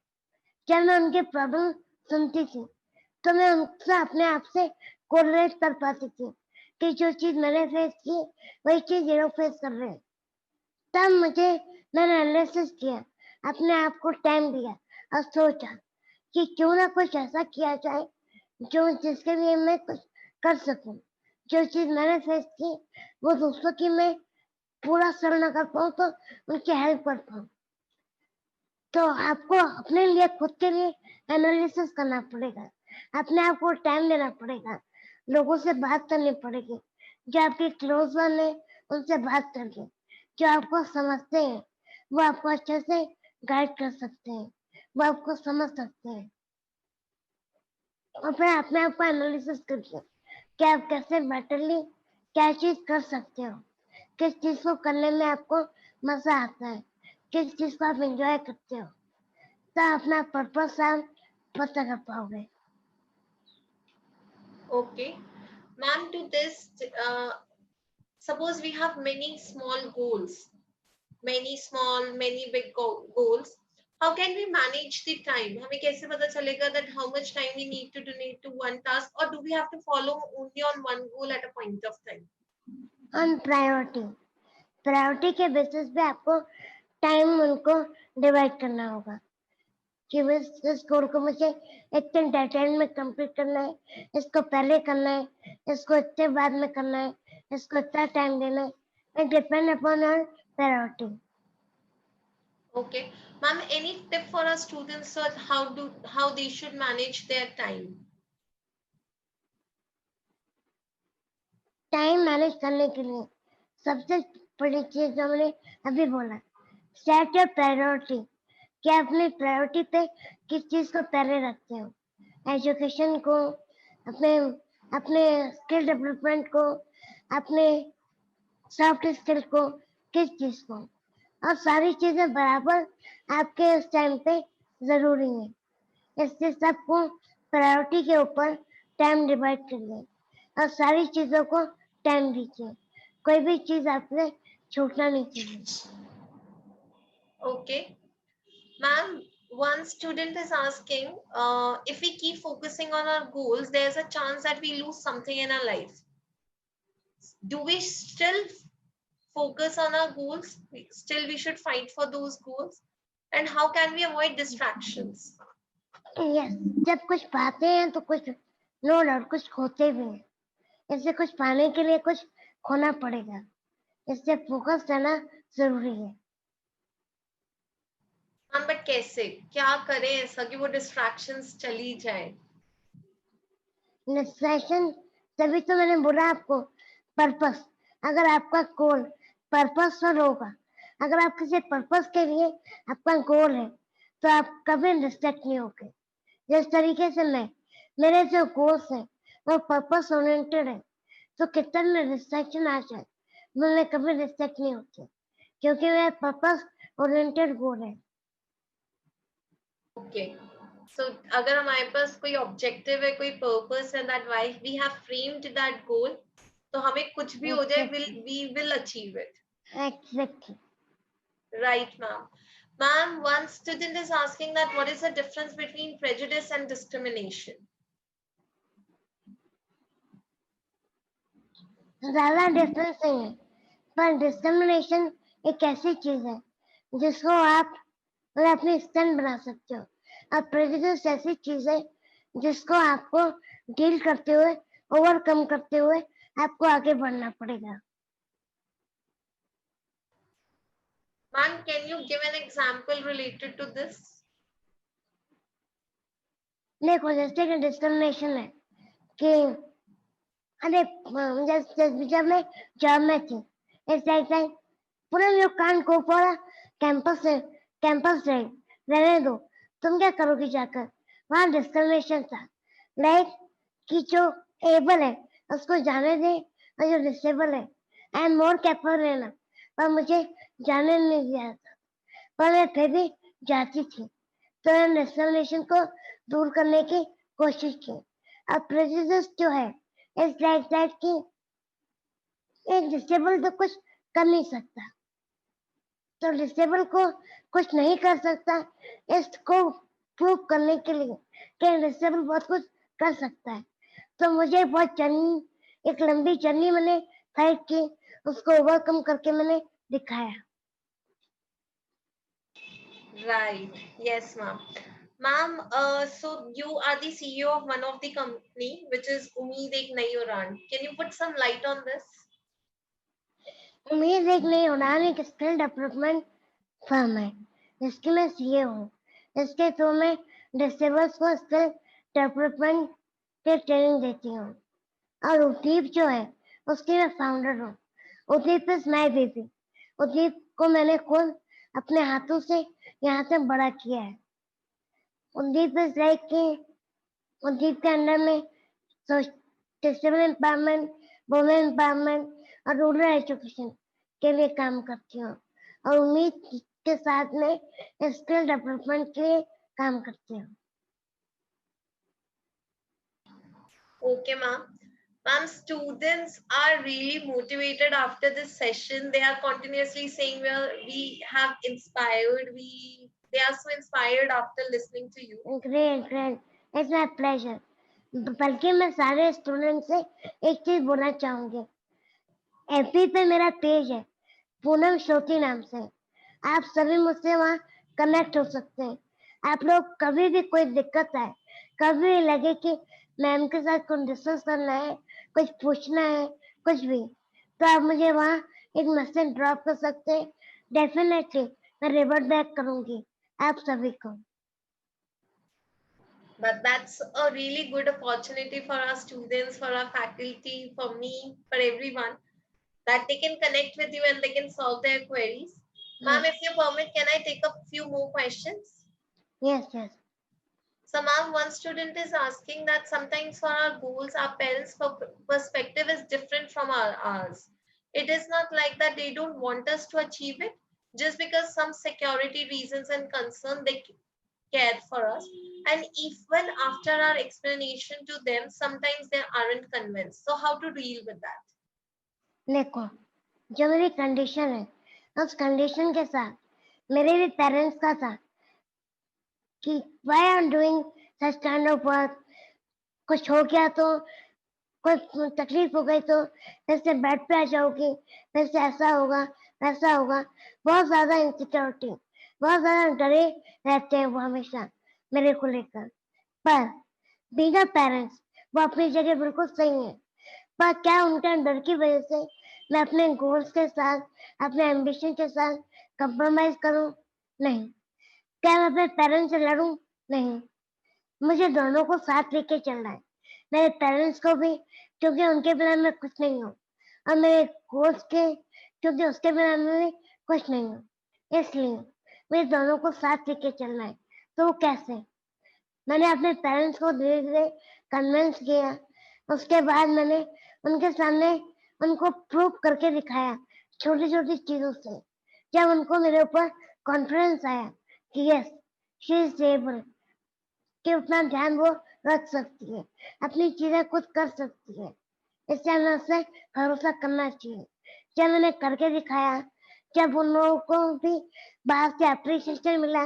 जब मैं उनके प्रॉब्लम सुनती थी तो मैं उनसे अपने आप से कोरिलेट कर पाती थी कि जो चीज मैंने फेस की वही चीज ये लोग फेस कर रहे हैं। तब मैंने एनालिसिस किया, अपने आप को टाइम दिया और सोचा कि क्यों ना कुछ ऐसा किया जाए जो जिसके लिए मैं कुछ कर सकूं। जो चीज मैंने फेस की वो दूसरों की मैं पूरा सॉल्व ना कर पाऊँ तो उनकी हेल्प कर पाऊँ। तो आपको अपने लिए खुद के लिए एनालिसिस करना पड़ेगा, अपने आप को टाइम देना पड़ेगा, लोगों से बात करनी पड़ेगी, जो आपके क्लोज वन है उनसे बात करके, जो आपको समझते हैं वो आपको अच्छे से गाइड कर सकते हैं, वो आपको समझ सकते हैं। और फिर अपने आप को एनालिसिस करके कि आप कैसे बेटरली क्या चीज कर सकते हो, किस चीज को करने में आपको मजा आता है, किस चीज को आप एंजॉय करते हो, तो अपना पर्पस आप पता कर पाओगे। Okay. Ma'am, to this, suppose we have many small goals, many small, many big goals. How can we manage the time? हमें कैसे पता चलेगा that how much time we need to donate to one task, or do we have to follow only on one goal at a point of time? On priority के basis पे आपको time उनको divide करना होगा। कि इस code को मुझे इतने डेडलाइन में कंप्लीट करना है, इसको पहले करना है, इसको इतने बाद में करना है, इसको इतना टाइम देना है. It depends upon your priority. Okay. Ma'am, any tip for our students on how they should manage their time? Time manage करने के लिए सबसे बड़ी चीज जो मैंने अभी बोला, सेट योर प्रायोरिटी. क्या अपनी प्रायोरिटी पे किस चीज को पहले रखते हो? एजुकेशन को, अपने अपने स्किल डेवलपमेंट को, अपने सॉफ्ट स्किल को, किस चीज को? और सारी चीजें बराबर आपके उस टाइम पे जरूरी है. इससे सबको प्रायोरिटी के ऊपर टाइम डिवाइड कर लें और सारी चीजों को टाइम दीजिए. कोई भी चीज आपसे छूटना नहीं चाहिए. Okay. Ma'am, one student is asking, if we keep focusing on our goals, there's a chance that we lose something in our life. Do we still focus on our goals? Still, we should fight for those goals? And how can we avoid distractions? Yes, जब कुछ पाते हैं तो कुछ no doubt कुछ खोते भी हैं. इससे कुछ पाने के लिए कुछ खोना पड़ेगा. इससे फोकस रहना जरूरी है. हाँ, बट कैसे, क्या करें ऐसा कि वो डिस्ट्रैक्शंस चली जाए? डिस्ट्रैक्शन तभी तो मैंने बोला आपको, पर्पस. अगर आपका गोल पर्पस पर होगा, अगर आप किसी पर्पस के लिए आपका गोल है तो आप कभी डिस्ट्रैक्ट नहीं होगे. जिस तरीके से मेरे जो गोल्स है वो पर्पस ओरिएंटेड है, तो कितना में डिस्ट्रैक्शन आ जाए मैं कभी डिस्ट्रैक्ट नहीं होती, क्योंकि मेरा पर्पस ओरिएंटेड गोल है. ओके. सो अगर हमारे पास कोई ऑब्जेक्टिव है, कोई पर्पस है, that why we have framed that goal, तो हमें कुछ भी हो जाए, we will achieve it. Exactly. Right, ma'am. Ma'am, one student is asking that what is the difference between prejudice and discrimination? ज्यादा डिफरेंस नहीं है, पर डिस्क्रिमिनेशन एक ऐसी चीज है जिसको आप अपनी स्टैंड बना सकते हो, और प्रेजुडिस ऐसी चीज है जिसको आपको डील करते हुए, ओवरकम करते हुए आपको आगे बढ़ना पड़ेगा. Ma'am, can you give an example related to this? देखो जैसे कि डिस्क्रिमिनेशन है कि अरे जब मैं जॉब में थी, इट्स लाइक पूरा you can't go for campus रहने दो, तुम क्या करोगे जाकर. वहाँ डिस्क्रिमिनेशन था, लाइक कि जो एबल है उसको जाने दे और जो डिसेबल है आई एम मोर कैपेबल रहना, पर मुझे जाने नहीं दिया था, पर मैं फिर भी जाती थी. तो मैंने डिस्क्रिमिनेशन को दूर करने की कोशिश की. अब प्रेजुडिस जो है इट्स लाइक दैट कि एक डिसेबल तो कुछ कर नहीं सकता, तो डिसेबल को कुछ नहीं कर सकता, इसको प्रूव करने के लिए कि डिसेबल बहुत कुछ कर सकता है. तो मुझे बहुत जर्नी, एक लंबी जर्नी मैंने फाइट की, उसको ओवरकम करके मैंने दिखाया. Right. Yes, ma'am. Ma'am, so you are the CEO of one of the company, which is Umeed Ek Nayi Udan. Can you put some light on this? उम्मीद एक नई उड़ान एक स्किल डेवलपमेंट फर्म है जिसकी मैं सीए हूँ. इसके थ्रू मैं डिसेबल्स को स्किल डेवलपमेंट के ट्रेनिंग देती हूँ. और उदीप जो है उसकी मैं फाउंडर हूँ. Udeep is my baby. Udeep को मैंने खुद अपने हाथों से यहाँ से बड़ा किया है. उदीप इज लाइक कि उदीप के अंडर में डिसेबल एम्पावरमेंट, वुमेन एम्पावरमेंट और रूरल एजुकेशन के लिए काम करती हूँ, और उम्मीद के साथ में स्किल डेवलपमेंट के लिए काम करती हूँ. Okay, ma'am. Ma'am, students are really motivated after this session. They are continuously saying, well, we have inspired. They are so inspired after listening to you. Great great, it's my pleasure. बल्कि मैं सारे student से एक चीज बोलना चाहूंगी. FB पे मेरा पेज है पूनम श्रोती नाम से, आप सभी मुझसे वहाँ कनेक्ट हो सकते हैं. आप लोग कभी भी कोई दिक्कत आए, कभी भी लगे कि मैम के साथ कुछ डिस्कस करना है, कुछ पूछना है, कुछ भी, तो आप मुझे वहाँ एक मैसेज ड्रॉप कर सकते हैं। डेफिनेटली मैं रिवर्ट बैक करूंगी आप सभी को। But that's a really good opportunity for our students, for our faculty, for me, for everyone, that they can connect with you and they can solve their queries. Ma'am, if you permit, can I take a few more questions? Yes, yes. So, ma'am, one student is asking that sometimes for our goals, our parents' perspective is different from ours. It is not like that they don't want us to achieve it, just because some security reasons and concern they care for us. And even after our explanation to them, sometimes they aren't convinced. So, how to deal with that? देखो, जो मेरी condition है, उस condition के साथ मेरे भी parents का था कि why I'm doing such kind of work, कुछ हो गया तो, कोई तकलीफ हो गई तो फिर से बेड पे आ जाओगी, फिर से ऐसा होगा, वैसा होगा। बहुत ज़्यादा इनसिक्योरिटी, बहुत ज़्यादा डरे रहते हैं वो हमेशा मेरे को लेकर। पर बीइंग अ पेरेंट्स, वो अपनी जगह बिल्कुल सही है। पर क्या उनके डर की वजह से मैं अपने गोल्स के साथ, अपने एम्बिशन के साथ कंप्रोमाइज करूं? नहीं। क्या मैं अपने पेरेंट्स से लड़ूं? नहीं। मुझे दोनों को साथ लेके चलना है, मेरे पेरेंट्स को भी, क्योंकि उनके बिना मैं कुछ नहीं हूँ, और मेरे गोल्स के, क्योंकि उसके बिना मैं भी कुछ नहीं हूँ। इसलिए मुझे दोनों को साथ लेके चलना है। तो वो कैसे? मैंने अपने पेरेंट्स को धीरे धीरे कन्विंस किया। उसके बाद मैंने उनके सामने उनको प्रूव करके दिखाया छोटी छोटी चीजों से। जब उनको मेरे ऊपर कॉन्फिडेंस आया कि यस शी इज एबल, कि उतना ध्यान वो रख सकती है, अपनी चीजें खुद कर सकती है, इससे हमें उससे भरोसा करना चाहिए। जब मैंने करके दिखाया, जब उन लोगों को भी बाहर से अप्रिसिएशन मिला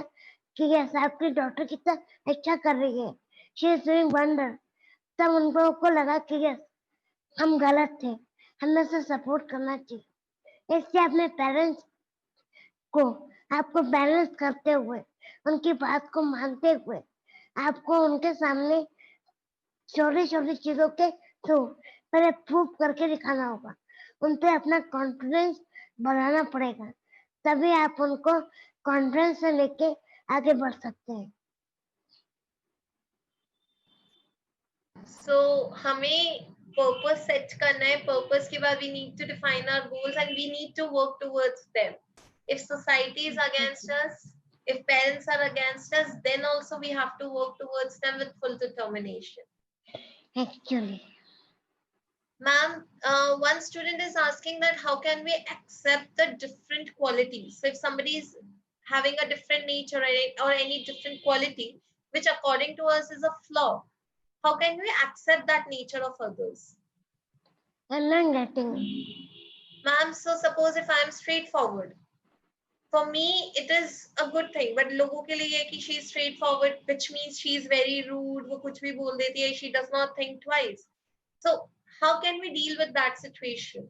कि यस आपकी डॉटर कितना अच्छा कर रही है, शी इज डूइंग वंडर, तब उन लोगों को लगा कि यस हम गलत थे, हमें उसे सपोर्ट करना चाहिए। इससे अपने पेरेंट्स को आपको बैलेंस करते हुए, उनकी बात को मानते हुए, आपको उनके सामने छोटी छोटी चीजों के थ्रू पहले प्रूव करके दिखाना होगा, उन पे अपना कॉन्फिडेंस बढ़ाना पड़ेगा, तभी आप उनको कॉन्फिडेंस से लेके आगे बढ़ सकते हैं। So, हमें purpose set करना है, purpose के बाद we need to define our goals and we need to work towards them. If society is against us, if parents are against us, then also we have to work towards them with full determination. Actually, Ma'am, one student is asking that how can we accept the different qualities? So if somebody is having a different nature or any different quality, which according to us is a flaw, how can we accept that nature of others? I'm not getting it. Ma'am, so suppose if I am straightforward, for me it is a good thing, but लोगों के लिए कि she is straightforward, which means she is very rude, वो कुछ भी बोल देती है, she does not think twice. So how can we deal with that situation?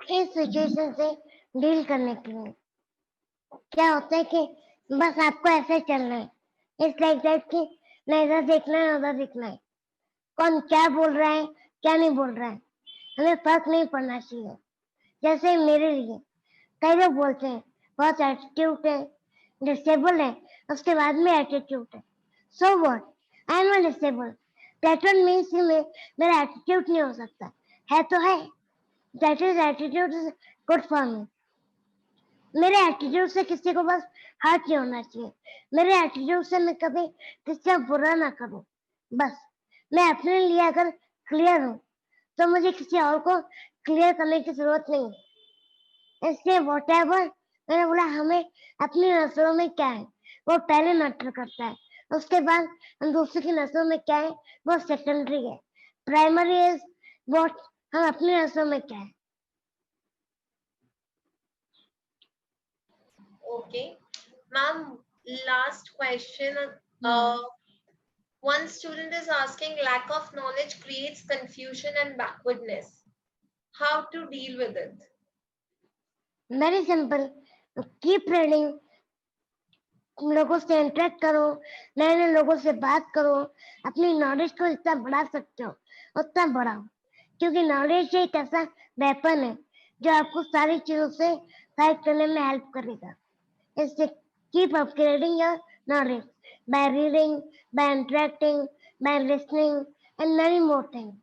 इस सिचुएशन से डील करने के लिए क्या होता है कि बस आपको ऐसे चलना है, इट्स लाइक दैट कि ना इधर देखना है ना उधर देखना है, कौन क्या बोल रहा है क्या नहीं बोल रहा है, हमें फर्क नहीं पड़ना चाहिए। जैसे मेरे लिए कई लोग बोलते हैं बहुत एटीट्यूड है, डिसेबल है, उसके बाद में एटीट्यूड है। So what, I am not disable, that one means कि मेरा एटीट्यूड नहीं हो सकता है तो है, that is attitude is good for me. मेरे एटीट्यूड से किसी को बस हर्ट नहीं होना चाहिए, मेरे एटीट्यूड से मैं कभी किसी का बुरा ना करूं। बस मैं अपने लिए अगर क्लियर हूं तो मुझे किसी और को क्लियर करने की जरूरत नहीं। इसलिए व्हाटएवर मैंने बोला, हमें अपनी नजरों में क्या है वो पहले मैटर करता है, उसके बाद हम दूसरे की नजरों में क्या है वो सेकेंडरी है। प्राइमरी इज व्हाट हम अपनी नजरों में क्या है। Okay. Ma'am, last question. Uh, One student is asking lack of knowledge creates confusion and backwardness. How to deal with it? Very simple, keep reading, लोगों से इंटरेक्ट करो, नए नए लोगों से बात करो, अपनी नॉलेज को जितना बढ़ा सकते हो उतना बढ़ाओ, क्योंकि नॉलेज एक ऐसा वेपन है जो आपको सारी चीजों से फाइट करने में हेल्प करेगा. इससे keep upgrading your knowledge by reading, by interacting, by listening and many more things.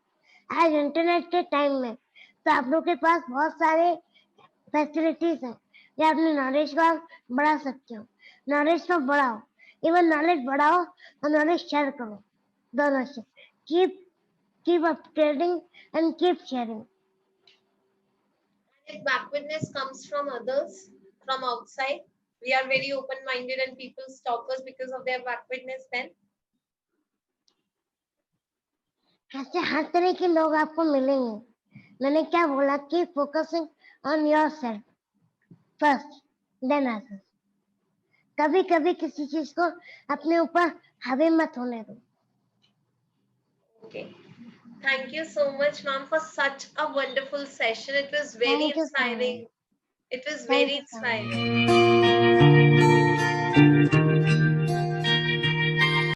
आज इंटरनेट के टाइम में तो आप लोग के पास बहुत सारे फैसिलिटीज हैं या अपनी नॉलेज को आप बढ़ा सकते हो. नॉलेज को बढ़ाओ, इवन नॉलेज बढ़ाओ और नॉलेज शेयर करो, दोनों से. Keep upgrading and keep sharing. If backwardness comes from others, from outside, we are very open-minded and people stop us because of their backwardness, then ऐसे हर तरह के लोग आपको मिलेंगे. मैंने क्या बोला कि focusing on yourself first than others. कभी कभी किसी चीज को अपने ऊपर हावी मत होने दो. okay. Thank you so much, ma'am, for such a wonderful session. It was very Thank you so much. inspiring. It was Thank very you so much. inspiring.